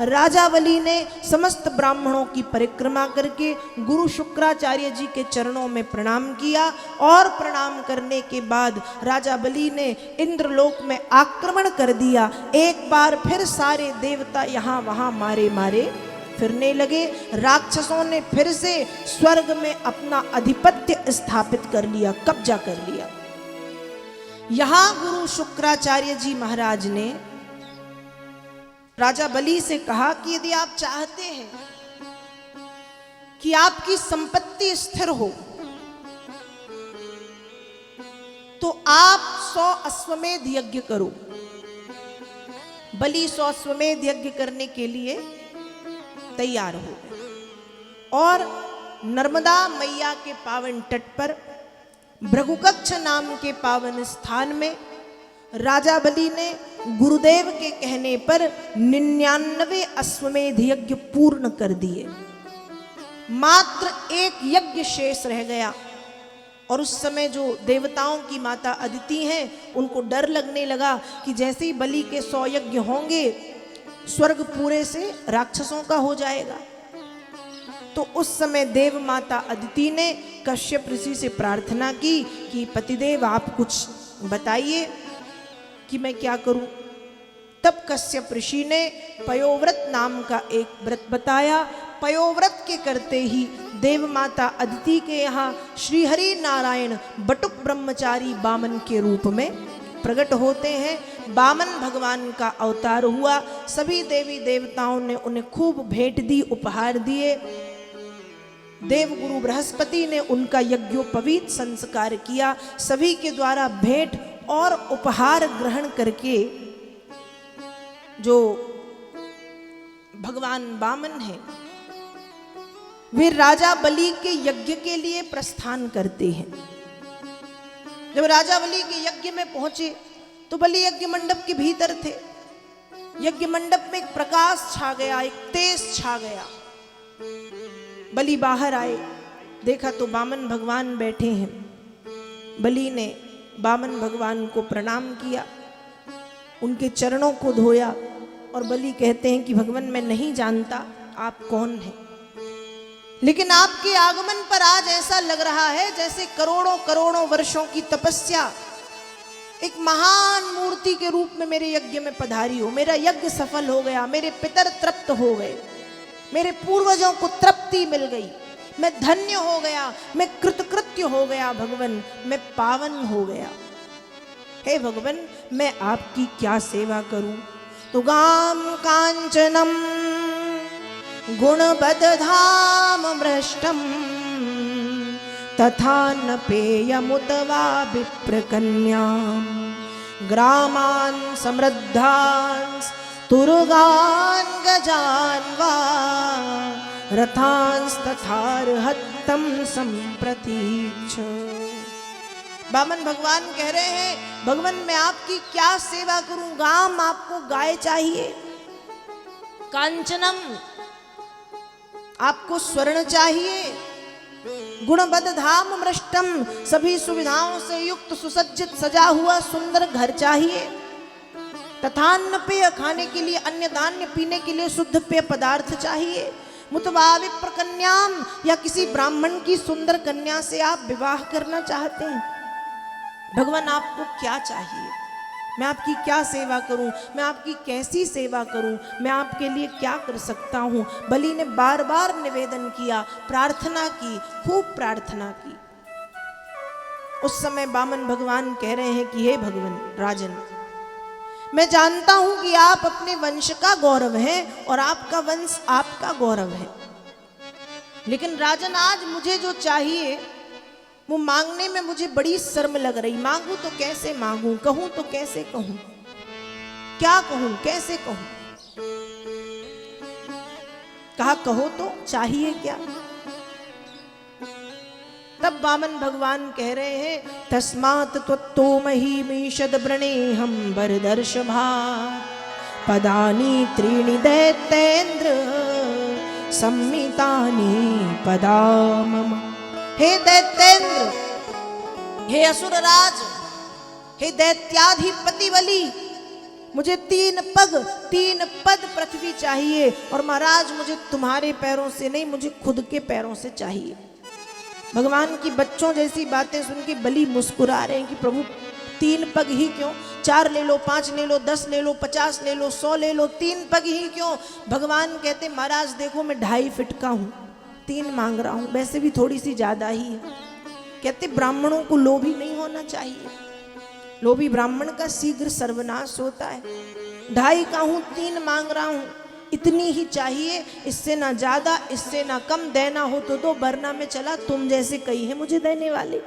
राजा बलि ने समस्त ब्राह्मणों की परिक्रमा करके गुरु शुक्राचार्य जी के चरणों में प्रणाम किया और प्रणाम करने के बाद राजा बलि ने इंद्रलोक में आक्रमण कर दिया। एक बार फिर सारे देवता यहाँ वहाँ मारे मारे फिरने लगे। राक्षसों ने फिर से स्वर्ग में अपना आधिपत्य स्थापित कर लिया, कब्जा कर लिया। यहां गुरु शुक्राचार्य जी महाराज ने राजा बलि से कहा कि यदि आप चाहते हैं कि आपकी संपत्ति स्थिर हो तो आप 100 अश्वमेध यज्ञ करो। बलि 100 अश्वमेध यज्ञ करने के लिए तैयार हो गए और नर्मदा मैया के पावन तट पर भृगुकक्ष नाम के पावन स्थान में राजा बलि ने गुरुदेव के कहने पर 99 अश्वमेध यज्ञ पूर्ण कर दिए। मात्र एक यज्ञ शेष रह गया और उस समय जो देवताओं की माता अदिति हैं उनको डर लगने लगा कि जैसे ही बलि के 100 यज्ञ होंगे स्वर्ग पूरे से राक्षसों का हो जाएगा। तो उस समय देव माता अदिति ने कश्यप ऋषि से प्रार्थना की कि पतिदेव आप कुछ बताइए कि मैं क्या करूं। तब कश्यप ऋषि ने पयोव्रत नाम का एक व्रत बताया। पयोव्रत के करते ही देव माता अदिति के यहाँ श्री हरि नारायण बटुक ब्रह्मचारी बामन के रूप में प्रकट होते हैं। बामन भगवान का अवतार हुआ। सभी देवी देवताओं ने उन्हें खूब भेंट दी, उपहार दिए। देवगुरु बृहस्पति ने उनका यज्ञोपवीत संस्कार किया। सभी के द्वारा भेंट और उपहार ग्रहण करके जो भगवान बामन है वे राजा बलि के यज्ञ के लिए प्रस्थान करते हैं। जब राजा बलि के यज्ञ में पहुंचे तो बलि यज्ञ मंडप के भीतर थे। यज्ञ मंडप में एक प्रकाश छा गया, एक तेज छा गया। बलि बाहर आए, देखा तो बामन भगवान बैठे हैं। बलि ने बामन भगवान को प्रणाम किया, उनके चरणों को धोया और बलि कहते हैं कि भगवान मैं नहीं जानता आप कौन हैं, लेकिन आपके आगमन पर आज ऐसा लग रहा है जैसे करोड़ों करोड़ों वर्षों की तपस्या एक महान मूर्ति के रूप में मेरे यज्ञ में पधारी हो। मेरा यज्ञ सफल हो गया, मेरे पितर तृप्त हो गए, मेरे पूर्वजों को तृप्ति मिल गई, मैं धन्य हो गया, मैं कृतकृत्य हो गया भगवान, मैं पावन हो गया। हे भगवान मैं आपकी क्या सेवा करूं। तो गाम कांचनम गुणबदधाम मृष्टम तथा न पेयमुत वा विप्रकन्याम ग्रामान समृद्धान तुरुगान गजान वा रथांस्तथार्हत्तम संप्रतीक्ष। बामन भगवान कह रहे हैं भगवान मैं आपकी क्या सेवा करूं। गाम आपको गाय चाहिए, कांचनम आपको स्वर्ण चाहिए, गुणबद्ध धाम मृष्टम सभी सुविधाओं से युक्त सुसज्जित सजा हुआ सुंदर घर चाहिए, तथान्न पेय खाने के लिए, अन्य धान्य पीने के लिए शुद्ध पेय पदार्थ चाहिए, मुतवा विप्रकन्याम या किसी ब्राह्मण की सुंदर कन्या से आप विवाह करना चाहते हैं। भगवान आपको क्या चाहिए, मैं आपकी क्या सेवा करूं, मैं आपकी कैसी सेवा करूं, मैं आपके लिए क्या कर सकता हूं। बलि ने बार बार निवेदन किया, प्रार्थना की, खूब प्रार्थना की। उस समय बामन भगवान कह रहे हैं कि हे भगवान राजन, मैं जानता हूं कि आप अपने वंश का गौरव हैं और आपका वंश आपका गौरव है, लेकिन राजन आज मुझे जो चाहिए वो मांगने में मुझे बड़ी शर्म लग रही। मांगू तो कैसे मांगू, कहूं तो कैसे कहूं, क्या कहूं, कैसे कहूं। कहा कहो तो चाहिए क्या। तब वामन भगवान कह रहे हैं तस्मात् त्वत्तो महीमीषद व्रणेहं वरदर्शभात् पदानि त्रीणि दैत्येन्द्र सम्मितानि पदा मम। हे दैत्येंद्र, हे असुरराज, हे दैत्याधिपति बलि, मुझे 3 पग 3 पद पृथ्वी चाहिए, और महाराज मुझे तुम्हारे पैरों से नहीं, मुझे खुद के पैरों से चाहिए। भगवान की बच्चों जैसी बातें सुन के बलि मुस्कुरा रहे हैं कि प्रभु 3 पग ही क्यों, 4 ले लो, 5 ले लो, 10 ले लो, 50 ले लो, 100 ले लो, 3 पग ही क्यों। भगवान कहते महाराज देखो मैं 2.5 फीट का हूँ, 3 मांग रहा हूँ, वैसे भी थोड़ी सी ज्यादा ही है। कहते ब्राह्मणों को लोभी नहीं होना चाहिए, लोभी ब्राह्मण का शीघ्र सर्वनाश होता है। 2.5 का हूँ, 3 मांग रहा हूँ, इतनी ही चाहिए, इससे ना ज्यादा इससे ना कम, देना हो तो दो, वरना में चला तुम जैसे कई है मुझे देने वाले।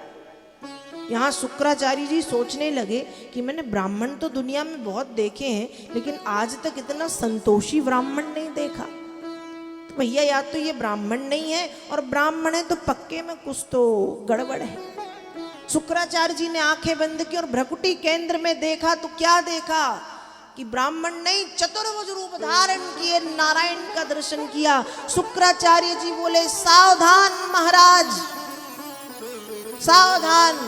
यहाँ शुक्राचार्य जी सोचने लगे कि मैंने ब्राह्मण तो दुनिया में बहुत देखे हैं, लेकिन आज तक इतना संतोषी ब्राह्मण नहीं देखा। तो भैया या तो ये ब्राह्मण नहीं है, और ब्राह्मण है तो पक्के में कुछ तो गड़बड़ है। शुक्राचार्य जी ने आंखें बंद की और भ्रकुटी केंद्र में देखा तो क्या देखा कि ब्राह्मण नहीं, चतुर्भुज रूप धारण किए नारायण का दर्शन किया। शुक्राचार्य जी बोले सावधान महाराज, सावधान,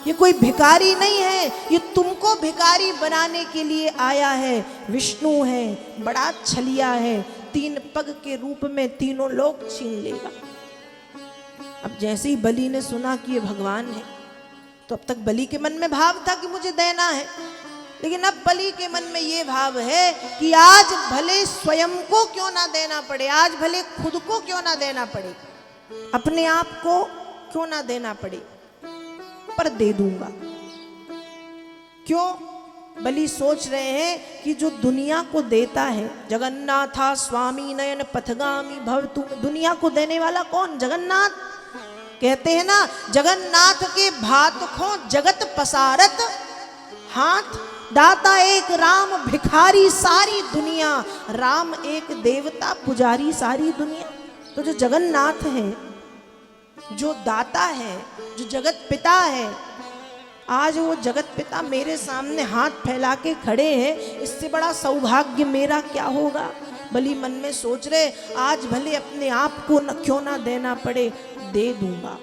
ये कोई भिखारी नहीं है, ये तुमको भिखारी बनाने के लिए आया है। विष्णु है, बड़ा छलिया है, 3 पग के रूप में तीनों लोग छीन लेगा। अब जैसे ही बलि ने सुना कि ये भगवान है, तो अब तक बलि के मन में भाव था कि मुझे देना है, लेकिन अब बलि के मन में ये भाव है कि आज भले स्वयं को क्यों ना देना पड़े, आज भले खुद को क्यों ना देना पड़े, अपने आप को क्यों ना देना पड़े, पर दे दूंगा। क्यों? बलि सोच रहे हैं कि जो दुनिया को देता है, जगन्नाथा स्वामी नयन पथगामी भव, तुम दुनिया को देने वाला कौन? जगन्नाथ। कहते हैं ना, जगन्नाथ के भात खो जगत पसारत हाथ, दाता एक राम भिखारी सारी दुनिया, राम एक देवता पुजारी सारी दुनिया। तो जो जगन्नाथ है, जो दाता है, जो जगत पिता है, आज वो जगत पिता मेरे सामने हाथ फैला के खड़े हैं, इससे बड़ा सौभाग्य मेरा क्या होगा। बलि मन में सोच रहे आज भले अपने आप को क्यों ना देना पड़े, दे दूंगा,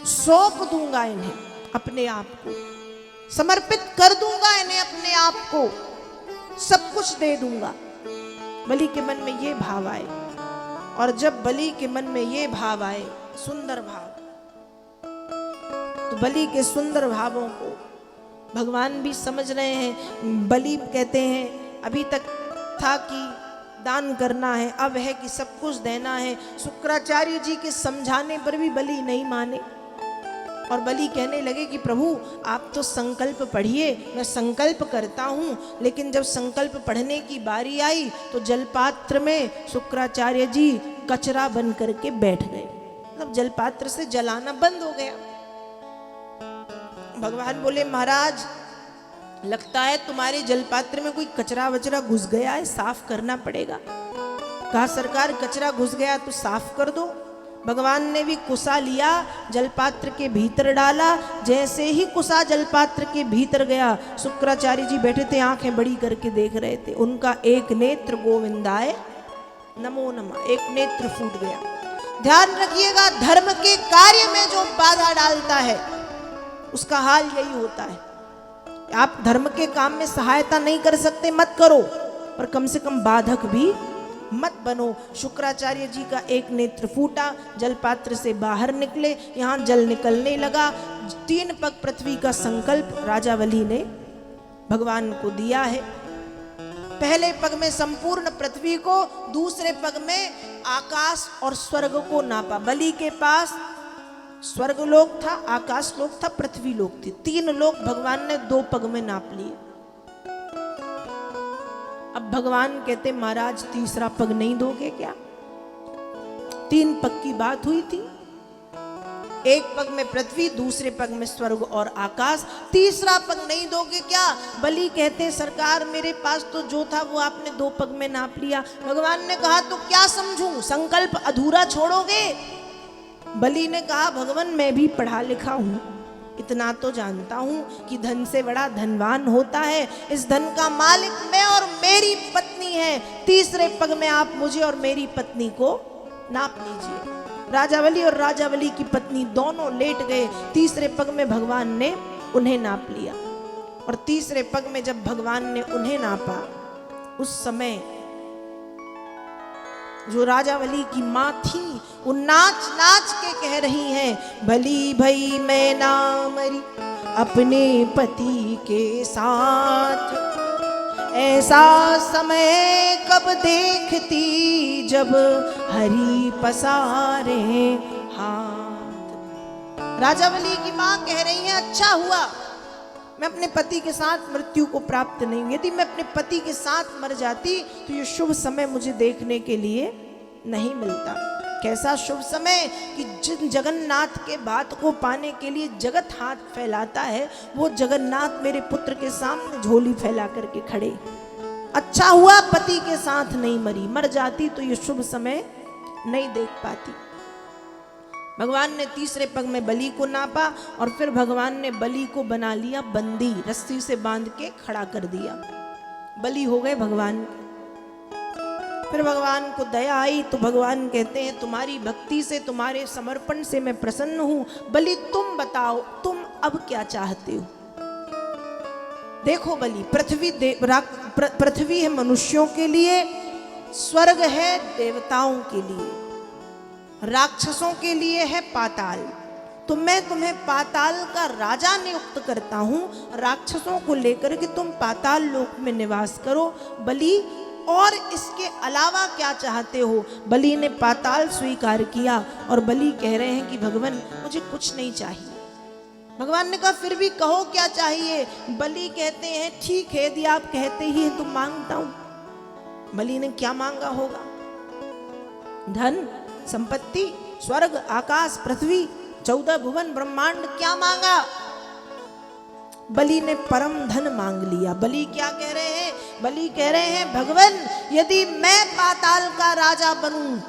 सौंप दूंगा इन्हें, अपने आप को समर्पित कर दूंगा, इन्हें अपने आप को सब कुछ दे दूंगा। बलि के मन में ये भाव आए, और जब बलि के मन में ये भाव आए, सुंदर भाव, तो बलि के सुंदर भावों को भगवान भी समझ रहे हैं। बलि कहते हैं अभी तक था कि दान करना है, अब है कि सब कुछ देना है। शुक्राचार्य जी के समझाने पर भी बलि नहीं माने, और बलि कहने लगे कि प्रभु आप तो संकल्प पढ़िए, मैं संकल्प करता हूँ। लेकिन जब संकल्प पढ़ने की बारी आई तो जलपात्र में शुक्राचार्य जी कचरा बन करके बैठ गए, मतलब जलपात्र से जलाना बंद हो गया। भगवान बोले महाराज लगता है तुम्हारे जलपात्र में कोई कचरा वचरा घुस गया है, साफ करना पड़ेगा। कहा सरकार कचरा घुस गया तो साफ कर दो। भगवान ने भी कुसा लिया, जलपात्र के भीतर डाला। जैसे ही कुसा जलपात्र के भीतर गया, शुक्राचार्य जी बैठे थे, आंखें बड़ी करके देख रहे थे। उनका एक नेत्र गोविंदाय नमो नमः, एक नेत्र फूट गया। ध्यान रखिएगा, धर्म के कार्य में जो बाधा डालता है उसका हाल यही होता है। आप धर्म के काम में सहायता नहीं कर सकते, मत करो, पर कम से कम बाधक भी मत बनो। शुक्राचार्य जी का एक नेत्र फूटा, जलपात्र से बाहर निकले, यहाँ जल निकलने लगा। 3 पग पृथ्वी का संकल्प राजा बलि ने भगवान को दिया है। पहले पग में संपूर्ण पृथ्वी को, दूसरे पग में आकाश और स्वर्ग को नापा। बलि के पास स्वर्ग लोक था, आकाश लोक था, पृथ्वी लोक थी। 3 लोक भगवान ने 2 पग में नाप लिए। अब भगवान कहते महाराज तीसरा पग नहीं दोगे क्या? 3 पग की बात हुई थी, एक पग में पृथ्वी, दूसरे पग में स्वर्ग और आकाश, तीसरा पग नहीं दोगे क्या? बलि कहते सरकार मेरे पास तो जो था वो आपने 2 पग में नाप लिया। भगवान ने कहा तो क्या समझूं, संकल्प अधूरा छोड़ोगे? बलि ने कहा भगवान मैं भी पढ़ा लिखा हूं, इतना तो जानता हूं कि धन से बड़ा धनवान होता है। इस धन का मालिक मैं और मेरी पत्नी है। तीसरे पग में आप मुझे और मेरी पत्नी को नाप लीजिए। राजा बलि और राजा बलि की पत्नी दोनों लेट गए। तीसरे पग में भगवान ने उन्हें नाप लिया और तीसरे पग में जब भगवान ने उन्हें नापा, उस समय जो राजावली की माँ थी वो नाच नाच के कह रही हैं, भली भई मैं ना मरी अपने पति के साथ, ऐसा समय कब देखती जब हरि पसारे हाथ। राजावली की माँ कह रही है, अच्छा हुआ मैं अपने पति के साथ मृत्यु को प्राप्त नहीं हुई। यदि मैं अपने पति के साथ मर जाती तो ये शुभ समय मुझे देखने के लिए नहीं मिलता। कैसा शुभ समय कि जिन जगन्नाथ के बात को पाने के लिए जगत हाथ फैलाता है, वो जगन्नाथ मेरे पुत्र के सामने झोली फैला करके खड़े। अच्छा हुआ पति के साथ नहीं मरी, मर जाती तो ये शुभ समय नहीं देख पाती। भगवान ने तीसरे पग में बलि को नापा और फिर भगवान ने बलि को बना लिया बंदी, रस्सी से बांध के खड़ा कर दिया। बलि हो गए भगवान। फिर भगवान को दया आई तो भगवान कहते हैं, तुम्हारी भक्ति से, तुम्हारे समर्पण से मैं प्रसन्न हूं। बलि तुम बताओ, तुम अब क्या चाहते हो? देखो बलि, पृथ्वी है मनुष्यों के लिए, स्वर्ग है देवताओं के लिए, राक्षसों के लिए है पाताल। तो मैं तुम्हें पाताल का राजा नियुक्त करता हूं, राक्षसों को लेकर के तुम पाताल लोक में निवास करो। बलि, और इसके अलावा क्या चाहते हो? बलि ने पाताल स्वीकार किया और बलि कह रहे हैं कि भगवान मुझे कुछ नहीं चाहिए। भगवान ने कहा फिर भी कहो क्या चाहिए? बलि कहते हैं ठीक है, यदि आप कहते ही हैं तो मांगता हूं। बलि ने क्या मांगा होगा? धन, संपत्ति, स्वर्ग, आकाश, पृथ्वी, 14 भुवन, ब्रह्मांड, क्या मांगा? बलि ने परम धन मांग लिया। बलि क्या कह रहे हैं? बलि कह रहे हैं भगवान, यदि मैं पाताल का राजा बनूं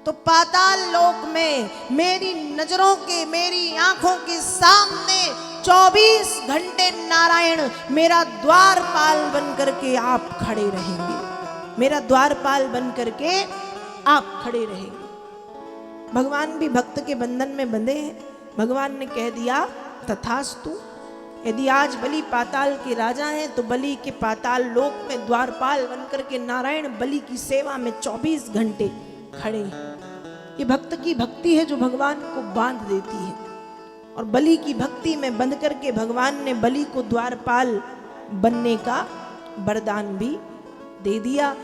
तो पाताल लोक में मेरी नजरों के, मेरी आंखों के सामने 24 घंटे नारायण मेरा द्वारपाल बन करके आप खड़े रहेंगे। मेरा द्वारपाल बन करके आप खड़े रहेंगे। भगवान भी भक्त के बंधन में बंधे हैं। भगवान ने कह दिया तथास्तु। यदि आज बलि पाताल के राजा हैं तो बलि के पाताल लोक में द्वारपाल बनकर के नारायण बलि की सेवा में 24 घंटे खड़े हैं। ये भक्त की भक्ति है जो भगवान को बांध देती है। और बलि की भक्ति में बंध करके भगवान ने बलि को द्वारपाल बनने का वरदान भी दे दिया।